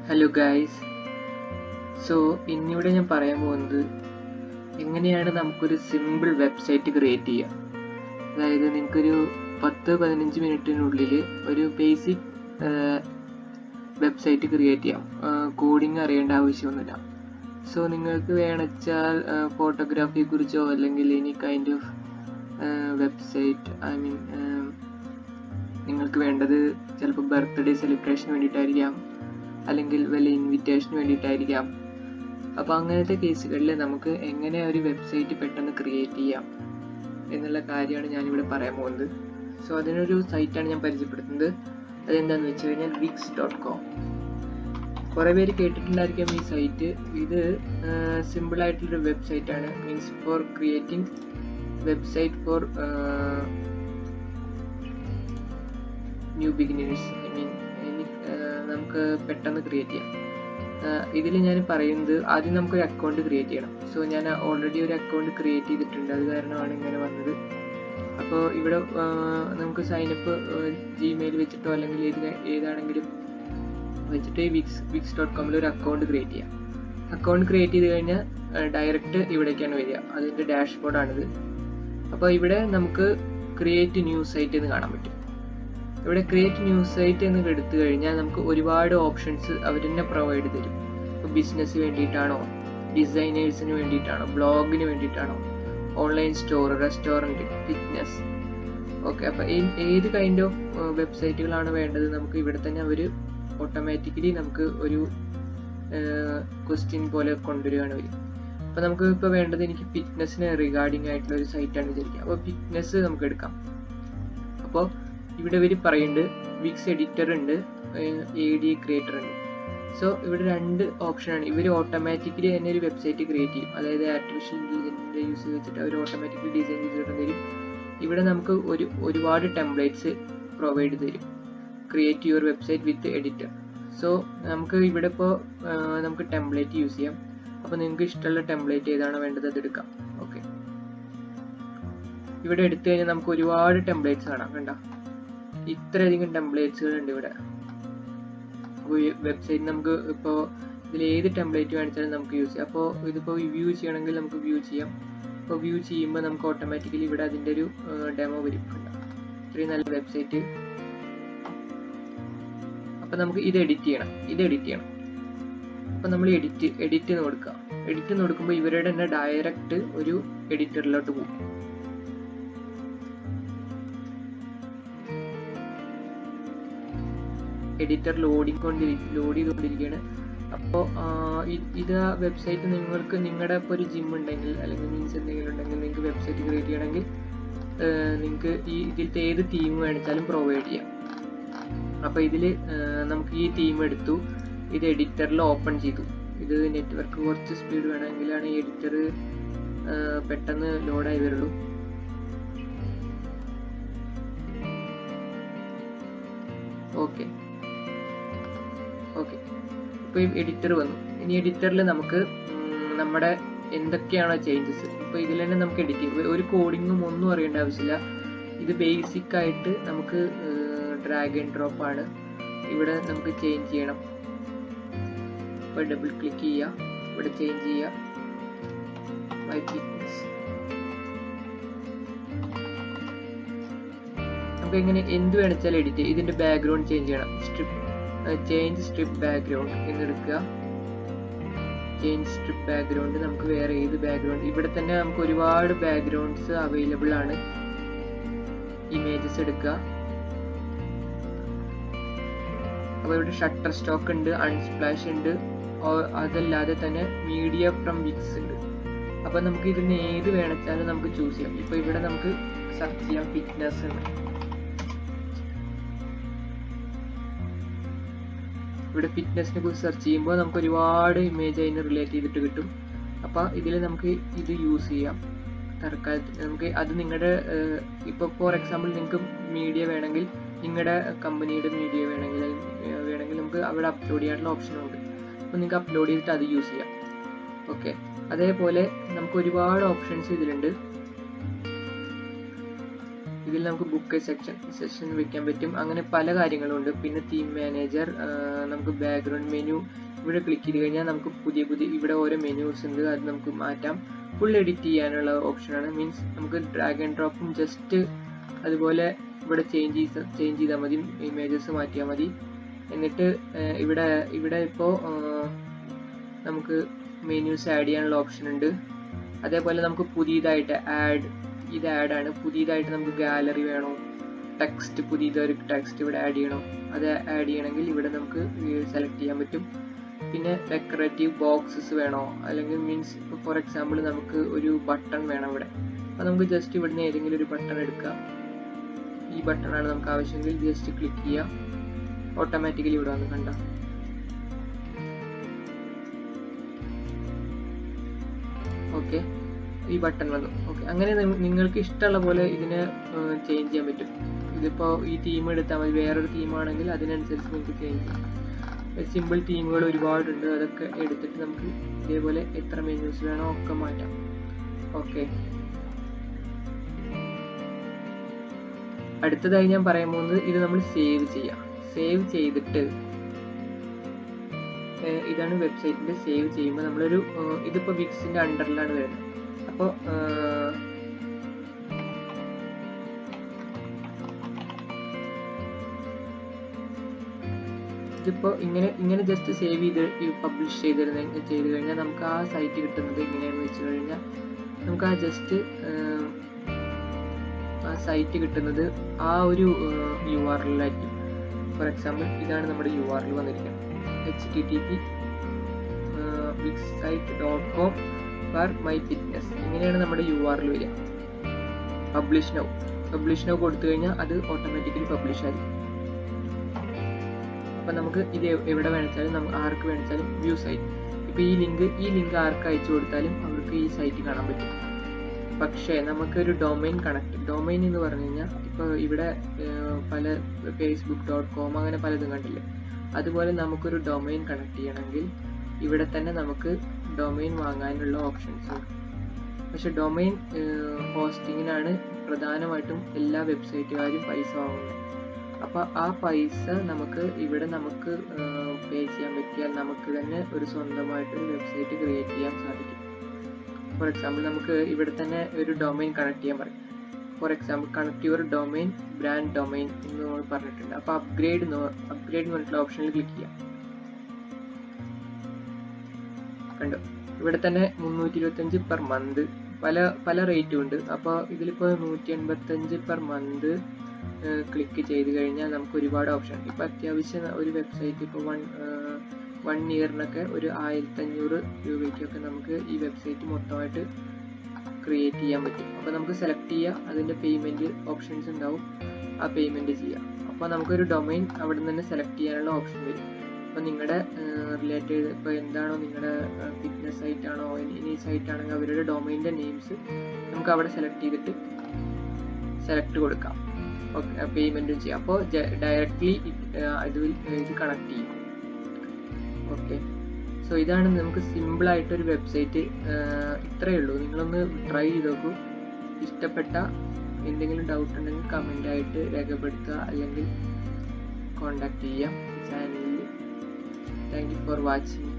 Hello guys. ഇന്നിവിടെ ഞാൻ പറയാൻ പോകുന്നത് എങ്ങനെയാണ് നമുക്കൊരു സിമ്പിൾ വെബ്സൈറ്റ് ക്രിയേറ്റ് ചെയ്യുക. അതായത് നിങ്ങൾക്കൊരു 10-15 മിനിറ്റിനുള്ളിൽ ഒരു ബേസിക് വെബ്സൈറ്റ് ക്രിയേറ്റ് ചെയ്യാം. കോഡിങ് അറിയേണ്ട ആവശ്യമൊന്നുമില്ല. നിങ്ങൾക്ക് വേണമെച്ചാൽ ഫോട്ടോഗ്രാഫിയെ കുറിച്ചോ അല്ലെങ്കിൽ എനി കൈൻഡ് ഓഫ് വെബ്സൈറ്റ്, നിങ്ങൾക്ക് വേണ്ടത് ചിലപ്പോൾ ബർത്ത്ഡേ സെലിബ്രേഷന് വേണ്ടിയിട്ടായിരിക്കാം, അല്ലെങ്കിൽ വല്ല ഇൻവിറ്റേഷന് വേണ്ടിയിട്ടായിരിക്കാം. അപ്പോൾ അങ്ങനത്തെ കേസുകളിൽ നമുക്ക് എങ്ങനെ ഒരു വെബ്സൈറ്റ് പെട്ടെന്ന് ക്രിയേറ്റ് ചെയ്യാം എന്നുള്ള കാര്യമാണ് ഞാനിവിടെ പറയാൻ പോകുന്നത്. അതിനൊരു സൈറ്റാണ് ഞാൻ പരിചയപ്പെടുത്തുന്നത്. അതെന്താണെന്ന് വെച്ച് കഴിഞ്ഞാൽ guyz.com. കുറേ പേര് കേട്ടിട്ടുണ്ടായിരിക്കാം ഈ സൈറ്റ്. ഇത് സിമ്പിളായിട്ടുള്ളൊരു വെബ്സൈറ്റാണ്. Means for creating website for new beginners. നമുക്ക് പെട്ടെന്ന് ക്രിയേറ്റ് ചെയ്യാം. ഇതിൽ ഞാൻ പറയുന്നത് ആദ്യം നമുക്കൊരു അക്കൗണ്ട് ക്രിയേറ്റ് ചെയ്യണം. ഞാൻ ഓൾറെഡി ഒരു അക്കൗണ്ട് ക്രിയേറ്റ് ചെയ്തിട്ടുണ്ട്, അത് കാരണമാണ് ഇങ്ങനെ വന്നത്. അപ്പോൾ ഇവിടെ നമുക്ക് സൈനപ്പ് ജിമെയിൽ വെച്ചിട്ടോ അല്ലെങ്കിൽ ഏതാണെങ്കിലും വെച്ചിട്ട് guyz.com ഒരു അക്കൗണ്ട് ക്രിയേറ്റ് ചെയ്യാം. അക്കൗണ്ട് ക്രിയേറ്റ് ചെയ്ത് കഴിഞ്ഞാൽ ഡയറക്റ്റ് ഇവിടേക്കാണ് വരിക. അതിൻ്റെ ഡാഷ്ബോർഡാണിത്. അപ്പോൾ ഇവിടെ നമുക്ക് ക്രിയേറ്റ് ന്യൂ സൈറ്റ് എന്ന് കാണാൻ പറ്റും. ഇവിടെ ക്രിയേറ്റ് ന്യൂ സൈറ്റ് എന്ന് എടുത്തു കഴിഞ്ഞാൽ നമുക്ക് ഒരുപാട് ഓപ്ഷൻസ് അവർ തന്നെ പ്രൊവൈഡ് തരും. ഇപ്പോൾ ബിസിനസ് വേണ്ടിയിട്ടാണോ, ഡിസൈനേഴ്സിന് വേണ്ടിയിട്ടാണോ, ബ്ലോഗിന് വേണ്ടിയിട്ടാണോ, online store, restaurant, fitness. Okay, അപ്പോൾ ഏത് കൈൻഡ് ഓഫ് വെബ്സൈറ്റുകളാണ് വേണ്ടത് നമുക്ക് ഇവിടെ തന്നെ അവർ ഓട്ടോമാറ്റിക്കലി നമുക്ക് ഒരു ക്വസ്റ്റ്യൻ പോലെ കൊണ്ടുവരികയാണ് അവർ. അപ്പോൾ നമുക്ക് ഇപ്പോൾ വേണ്ടത് എനിക്ക് ഫിറ്റ്നസ്സിന് റിഗാർഡിംഗ് ആയിട്ടുള്ള ഒരു സൈറ്റാണ് വിചാരിക്കുക. അപ്പോൾ ഫിറ്റ്നസ് നമുക്ക് എടുക്കാം. അപ്പോൾ ഇവിടെ ഇവർ പറയുന്നുണ്ട് വിക്സ് എഡിറ്റർ ഉണ്ട്, AD ക്രിയേറ്റർ ഉണ്ട്. ഇവിടെ രണ്ട് ഓപ്ഷനാണ്. ഇവർ ഓട്ടോമാറ്റിക്കലി തന്നെ ഒരു വെബ്സൈറ്റ് ക്രിയേറ്റ് ചെയ്യും. അതായത് ആർട്ടിഫിഷ്യൽ ഇൻ്റലിജൻസിൻ്റെ യൂസ് വെച്ചിട്ട് അവർ ഓട്ടോമാറ്റിക്കലി ഡിസൈൻ ചെയ്തിട്ട് തരും. ഇവിടെ നമുക്ക് ഒരുപാട് ടെംപ്ലേറ്റ്സ് പ്രൊവൈഡ് തരും. Create your website with editor. നമുക്ക് ഇവിടെ ഇപ്പോൾ നമുക്ക് ടെംപ്ലേറ്റ് യൂസ് ചെയ്യാം. അപ്പോൾ നിങ്ങൾക്ക് ഇഷ്ടമുള്ള ടെംപ്ലേറ്റ് ഏതാണോ വേണ്ടത് അതെടുക്കാം. ഓക്കെ, ഇവിടെ എടുത്തു കഴിഞ്ഞാൽ നമുക്ക് ഒരുപാട് ടെംപ്ലേറ്റ്സ് കാണാം. കണ്ട, ഇത്രയധികം ടെംപ്ലേറ്റ്സുകൾ ഉണ്ട് ഇവിടെ. അപ്പോൾ ഈ വെബ്സൈറ്റ് നമുക്ക് ഇപ്പോൾ ഇതിൽ ഏത് ടെംപ്ലേറ്റ് വേണിച്ചാലും നമുക്ക് യൂസ് ചെയ്യാം. അപ്പോൾ ഇതിപ്പോൾ വ്യൂ ചെയ്യണമെങ്കിൽ നമുക്ക് വ്യൂ ചെയ്യാം. അപ്പോൾ വ്യൂ ചെയ്യുമ്പോൾ നമുക്ക് ഓട്ടോമാറ്റിക്കലി ഇവിടെ അതിൻ്റെ ഒരു ഡെമോ വരും. ഇത്രയും നല്ല വെബ്സൈറ്റ്. അപ്പോൾ നമുക്ക് ഇത് എഡിറ്റ് ചെയ്യണം. അപ്പോൾ നമ്മൾ എഡിറ്റ് കൊടുക്കുക. എഡിറ്റ് കൊടുക്കുമ്പോൾ ഇവരുടെ തന്നെ ഡയറക്റ്റ് ഒരു എഡിറ്ററിലോട്ട് പോകും. എഡിറ്റർ ലോഡ് ചെയ്തുകൊണ്ടിരിക്കുകയാണ്. അപ്പോൾ ഇത് ആ വെബ്സൈറ്റ് നിങ്ങളുടെ ഇപ്പോൾ ഒരു ജിം ഉണ്ടെങ്കിൽ അല്ലെങ്കിൽ മീൻസ് എന്തെങ്കിലും ഉണ്ടെങ്കിൽ നിങ്ങൾക്ക് വെബ്സൈറ്റ് ക്രിയേറ്റ് ചെയ്യണമെങ്കിൽ നിങ്ങൾക്ക് ഇതിലത്തെ ഏത് തീം വേണിച്ചാലും പ്രൊവൈഡ് ചെയ്യാം. അപ്പോൾ ഇതിൽ നമുക്ക് ഈ തീം എടുത്തു, ഇത് എഡിറ്ററിൽ ഓപ്പൺ ചെയ്തു. ഇത് നെറ്റ്വർക്ക് കുറച്ച് സ്പീഡ് വേണമെങ്കിലാണ് ഈ എഡിറ്റർ പെട്ടെന്ന് ലോഡായി വരുള്ളൂ. ഓക്കെ, ഇപ്പോൾ ഈ എഡിറ്റർ വന്നു. ഇനി എഡിറ്ററിൽ നമുക്ക് നമ്മുടെ എന്തൊക്കെയാണോ ചേഞ്ചസ്, ഇപ്പോൾ ഇതിൽ തന്നെ നമുക്ക് എഡിറ്റ് ചെയ്യും. ഒരു കോഡിങ്ങും ഒന്നും അറിയേണ്ട ആവശ്യമില്ല. ഇത് ബേസിക് ആയിട്ട് നമുക്ക് ഡ്രാഗ് ആൻഡ് ഡ്രോപ്പ് ആണ്. ഇവിടെ നമുക്ക് ചേഞ്ച് ചെയ്യണം. ഇപ്പോൾ ഡബിൾ ക്ലിക്ക് ചെയ്യുക, ഇവിടെ ചേഞ്ച് ചെയ്യുക. My fitness. നമുക്ക് എങ്ങനെ എന്ത് വേണിച്ചാലും എഡിറ്റ് ചെയ്യും. ഇതിൻ്റെ ബാക്ക്ഗ്രൗണ്ട് ചേഞ്ച് ചെയ്യണം. ചേഞ്ച് സ്ട്രിപ്പ് ബാക്ക്ഗ്രൗണ്ട് എന്നെടുക്കുക. ചേഞ്ച് സ്ട്രിപ്പ് ബാക്ക്ഗ്രൗണ്ട് നമുക്ക് വേറെ ഏത് ബാക്ക്ഗ്രൗണ്ട്, ഇവിടെ തന്നെ നമുക്ക് ഒരുപാട് ബാക്ക്ഗ്രൗണ്ട്സ് അവൈലബിൾ ആണ്. ഇമേജസ് എടുക്കുക. അപ്പോൾ ഇവിടെ ഷട്ടർ സ്റ്റോക്ക് ഉണ്ട്, അൺസ്പ്ലാഷ് ഉണ്ട്, അതല്ലാതെ തന്നെ മീഡിയ ഫ്രം വിക്സ് ഉണ്ട്. അപ്പോൾ നമുക്ക് ഇതിന് ഏത് വേണിച്ചാലും നമുക്ക് ചൂസ് ചെയ്യാം. ഇപ്പോൾ ഇവിടെ നമുക്ക് സെർച്ച് ചെയ്യാം ഫിറ്റ്നസ് എന്ന്. ഇവിടെ ഫിറ്റ്നസിനെ കുറിച്ച് സെർച്ച് ചെയ്യുമ്പോൾ നമുക്ക് ഒരുപാട് ഇമേജ് അതിന് റിലേറ്റ് ചെയ്തിട്ട് കിട്ടും. അപ്പോൾ ഇതിൽ നമുക്ക് ഇത് യൂസ് ചെയ്യാം. തൽക്കാലത്തിന് നമുക്ക് അത് നിങ്ങളുടെ ഇപ്പോൾ ഫോർ എക്സാമ്പിൾ നിങ്ങൾക്ക് മീഡിയ വേണമെങ്കിൽ, നിങ്ങളുടെ കമ്പനിയുടെ മീഡിയ വേണമെങ്കിൽ നമുക്ക് അവിടെ അപ്ലോഡ് ചെയ്യാനുള്ള ഓപ്ഷനുണ്ട്. അപ്പോൾ നിങ്ങൾക്ക് അപ്ലോഡ് ചെയ്തിട്ട് അത് യൂസ് ചെയ്യാം. ഓക്കെ, അതേപോലെ നമുക്ക് ഒരുപാട് ഓപ്ഷൻസ് ഇതിലുണ്ട്. ഇതിൽ നമുക്ക് ബുക്ക് സെഷൻ വെക്കാൻ പറ്റും. അങ്ങനെ പല കാര്യങ്ങളുണ്ട്. പിന്നെ തീം മാനേജർ, നമുക്ക് ബാക്ക്ഗ്രൗണ്ട് മെനു, ഇവിടെ ക്ലിക്ക് ചെയ്ത് കഴിഞ്ഞാൽ നമുക്ക് പുതിയ ഇവിടെ ഓരോ മെനൂസ് ഉണ്ട്, അത് നമുക്ക് മാറ്റാം. ഫുൾ എഡിറ്റ് ചെയ്യാനുള്ള ഓപ്ഷനാണ്. മീൻസ് നമുക്ക് ഡ്രാഗ് ആൻഡ് ഡ്രോപ്പും ജസ്റ്റ് അതുപോലെ ഇവിടെ ചേഞ്ച് ചെയ്താൽ മതി, ഇമേജസ് മാറ്റിയാൽ മതി. എന്നിട്ട് ഇവിടെ ഇപ്പോൾ നമുക്ക് മെനൂസ് ആഡ് ചെയ്യാനുള്ള ഓപ്ഷൻ ഉണ്ട്. അതേപോലെ നമുക്ക് പുതിയതായിട്ട് ഇത് ആഡാണ്. പുതിയതായിട്ട് നമുക്ക് ഗാലറി വേണോ, ടെക്സ്റ്റ്, പുതിയതൊരു ടെക്സ്റ്റ് ഇവിടെ ആഡ് ചെയ്യണോ, അത് ആഡ് ചെയ്യണമെങ്കിൽ ഇവിടെ നമുക്ക് സെലക്ട് ചെയ്യാൻ പറ്റും. പിന്നെ ഡെക്കറേറ്റീവ് ബോക്സസ് വേണോ, അല്ലെങ്കിൽ മീൻസ് ഇപ്പോൾ ഫോർ എക്സാമ്പിൾ നമുക്ക് ഒരു ബട്ടൺ വേണം ഇവിടെ. അപ്പോൾ നമുക്ക് ജസ്റ്റ് ഇവിടുന്ന് ഏതെങ്കിലും ഒരു ബട്ടൺ എടുക്കാം. ഈ ബട്ടണാണ് നമുക്ക് ആവശ്യമെങ്കിൽ ജസ്റ്റ് ക്ലിക്ക് ചെയ്യാം, ഓട്ടോമാറ്റിക്കലി ഇവിടെ വന്ന് കണ്ട. ഓക്കെ, ഈ ബട്ടൺ വന്നു. ഓക്കെ, അങ്ങനെ നിങ്ങൾക്ക് ഇഷ്ടമുള്ള പോലെ ഇതിനെ ചേഞ്ച് ചെയ്യാൻ പറ്റും. ഇതിപ്പോൾ ഈ തീം എടുത്താൽ മതി, വേറൊരു തീമാണെങ്കിൽ അതിനനുസരിച്ച് നിങ്ങൾക്ക് ചേഞ്ച് ചെയ്യാം. സിമ്പിൾ തീമുകൾ ഒരുപാടുണ്ട്, അതൊക്കെ എടുത്തിട്ട് നമുക്ക് ഇതേപോലെ എത്ര മെനൂസ് വേണോ ഒക്കെ മാറ്റാം. ഓക്കെ, അടുത്തതായി ഞാൻ പറയാൻ പോകുന്നത് ഇത് നമ്മൾ സേവ് ചെയ്യാം. സേവ് ചെയ്തിട്ട് ഇതാണ് വെബ്സൈറ്റിന്റെ സേവ് ചെയ്യുമ്പോൾ നമ്മളൊരു ഇതിപ്പോൾ വിക്സിന്റെ അണ്ടറിലാണ് വരുന്നത്. അപ്പോൾ ഇതിപ്പോൾ ഇങ്ങനെ ജസ്റ്റ് സേവ് ചെയ്ത് പബ്ലിഷ് ചെയ്ത് കഴിഞ്ഞാൽ നമുക്ക് ആ സൈറ്റ് കിട്ടുന്നത് എങ്ങനെയാണെന്ന് വെച്ച് കഴിഞ്ഞാൽ നമുക്ക് ആ ജസ്റ്റ് ആ സൈറ്റ് കിട്ടുന്നത് ആ ഒരു URL ആയിരിക്കും. ഫോർ എക്സാമ്പിൾ ഇതാണ് നമ്മുടെ URL വന്നിരിക്കുന്നത്, http://wixsite.com/myfitness. ഇങ്ങനെയാണ് നമ്മുടെ URL വരിക. പബ്ലിഷ് നൗ കൊടുത്തു കഴിഞ്ഞാൽ അത് ഓട്ടോമാറ്റിക്കലി പബ്ലിഷ് ആയിരിക്കും. അപ്പം നമുക്ക് ഇത് എവിടെ വേണിച്ചാലും ആർക്ക് വേണിച്ചാലും വ്യൂ സൈറ്റ്. ഇപ്പം ഈ ലിങ്ക് ആർക്ക് അയച്ചു കൊടുത്താലും അവർക്ക് ഈ സൈറ്റ് കാണാൻ പറ്റും. പക്ഷേ നമുക്കൊരു ഡൊമൈൻ എന്ന് പറഞ്ഞു കഴിഞ്ഞാൽ ഇപ്പോൾ ഇവിടെ പല facebook.com അങ്ങനെ പലതും കണ്ടില്ലേ, അതുപോലെ നമുക്കൊരു ഡൊമൈൻ കണക്ട് ചെയ്യണമെങ്കിൽ ഇവിടെ തന്നെ നമുക്ക് ഡൊമൈൻ വാങ്ങാനുള്ള ഓപ്ഷൻസ് ഉണ്ട്. പക്ഷെ ഡൊമൈൻ ഹോസ്റ്റിങ്ങിനാണ് പ്രധാനമായിട്ടും എല്ലാ വെബ്സൈറ്റുകാരും പൈസ വാങ്ങുന്നത്. അപ്പോൾ ആ പൈസ നമുക്ക് പേ ചെയ്യാൻ പറ്റിയാൽ നമുക്ക് തന്നെ ഒരു സ്വന്തമായിട്ടൊരു വെബ്സൈറ്റ് ക്രിയേറ്റ് ചെയ്യാൻ സാധിക്കും. ഫോർ എക്സാമ്പിൾ നമുക്ക് ഇവിടെ തന്നെ ഒരു ഡൊമൈൻ കണക്ട് ചെയ്യാൻ പറയും. For example connect your domain brand domain എന്ന് നമ്മൾ പറഞ്ഞിട്ടുണ്ട്. അപ്പോൾ അപ്ഗ്രേഡ് എന്ന് പറഞ്ഞിട്ടുള്ള ഓപ്ഷനിൽ ക്ലിക്ക് ചെയ്യാം. കണ്ടോ, ഇവിടെ തന്നെ 325 പെർ മന്ത്, പല റേറ്റും ഉണ്ട്. അപ്പോൾ ഇതിലിപ്പോൾ 185 പെർ മന്ത് ക്ലിക്ക് ചെയ്ത് കഴിഞ്ഞാൽ നമുക്ക് ഒരുപാട് ഓപ്ഷൻ. ഇപ്പോൾ അത്യാവശ്യം ഒരു വെബ്സൈറ്റ് ഇപ്പോൾ 1 ഇയറിനൊക്കെ ഒരു 1500 രൂപയ്ക്കൊക്കെ നമുക്ക് ഈ വെബ്സൈറ്റ് മൊത്തമായിട്ട് ക്രിയേറ്റ് ചെയ്യാൻ പറ്റും. അപ്പോൾ നമുക്ക് സെലക്ട് ചെയ്യുക, അതിൻ്റെ പേയ്മെൻറ്റ് ഓപ്ഷൻസ് ഉണ്ടാവും, ആ പേയ്മെൻറ്റ് ചെയ്യാം. അപ്പോൾ നമുക്കൊരു ഡൊമൈൻ അവിടെ നിന്ന് തന്നെ സെലക്ട് ചെയ്യാനുള്ള ഓപ്ഷൻ വരും. അപ്പോൾ നിങ്ങളുടെ റിലേറ്റഡ് ഇപ്പോൾ എന്താണോ നിങ്ങളുടെ ഫിറ്റ്നസ് സൈറ്റ് ആണോ ഇനി സൈറ്റ് ആണെങ്കിൽ അവരുടെ ഡൊമൈൻ്റെ നെയിംസ് നമുക്ക് അവിടെ സെലക്ട് ചെയ്തിട്ട് സെലക്ട് കൊടുക്കാം. ഓക്കെ, പേയ്മെൻറ്റും ചെയ്യാം. അപ്പോൾ ഡയറക്റ്റ്ലി ഇത് കണക്ട് ചെയ്യും. ഓക്കെ, സോ ഇതാണ് നമുക്ക് സിമ്പിളായിട്ടൊരു വെബ്സൈറ്റ്. ഇത്രയേ ഉള്ളൂ. നിങ്ങളൊന്ന് ട്രൈ ചെയ്ത് നോക്കൂ. ഇഷ്ടപ്പെട്ട എന്തെങ്കിലും ഡൗട്ട് ഉണ്ടെങ്കിൽ കമൻ്റായിട്ട് രേഖപ്പെടുത്തുക, അല്ലെങ്കിൽ കോൺടാക്ട് ചെയ്യാം ചാനലിൽ. Thank you for watching.